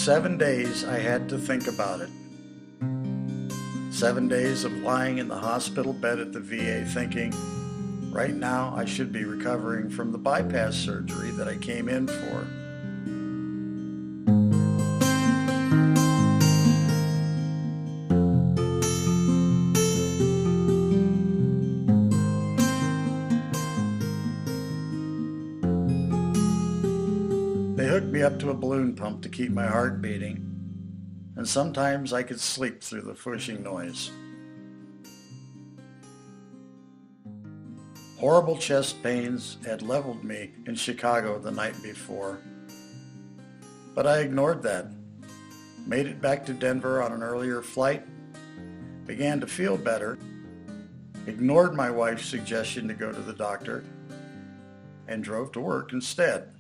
7 days I had to think about it. 7 days of lying in the hospital bed at the VA thinking, right now I should be recovering from the bypass surgery that I came in for. They hooked me up to a balloon pump to keep my heart beating, and sometimes I could sleep through the pushing noise. Horrible chest pains had leveled me in Chicago the night before, but I ignored that, made it back to Denver on an earlier flight, began to feel better, ignored my wife's suggestion to go to the doctor, and drove to work instead.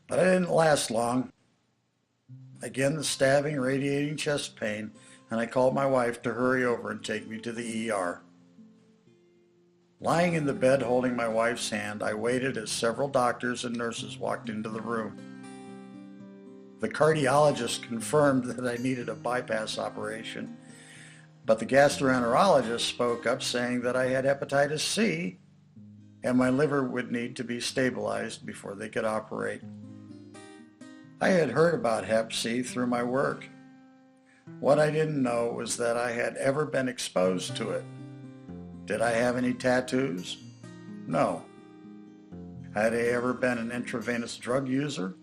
But I didn't last long. Again, the stabbing, radiating chest pain, and I called my wife to hurry over and take me to the ER. Lying in the bed holding my wife's hand, I waited as several doctors and nurses walked into the room. The cardiologist confirmed that I needed a bypass operation, but the gastroenterologist spoke up saying that I had hepatitis C and my liver would need to be stabilized before they could operate. I had heard about Hep C through my work. What I didn't know was that I had ever been exposed to it. Did I have any tattoos? No. Had I ever been an intravenous drug user?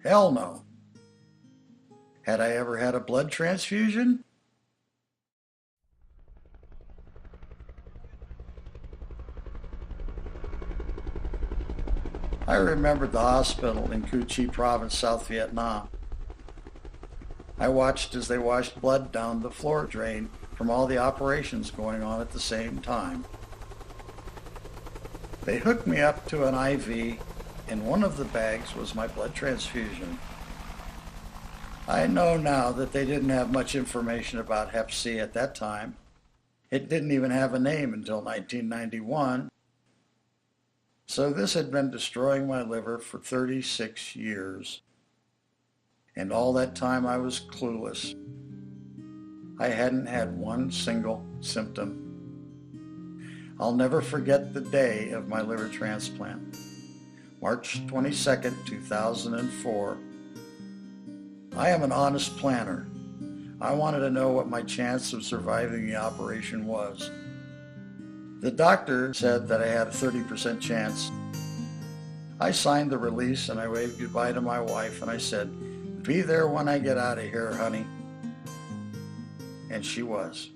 Hell no. Had I ever had a blood transfusion? I remembered the hospital in Cu Chi Province, South Vietnam. I watched as they washed blood down the floor drain from all the operations going on at the same time. They hooked me up to an IV, and one of the bags was my blood transfusion. I know now that they didn't have much information about Hep C at that time. It didn't even have a name until 1991. So this had been destroying my liver for 36 years. And all that time I was clueless. I hadn't had one single symptom. I'll never forget the day of my liver transplant. March 22nd, 2004. I am an honest planner. I wanted to know what my chance of surviving the operation was. The doctor said that I had a 30% chance. I signed the release and I waved goodbye to my wife and I said, "Be there when I get out of here, honey." And she was.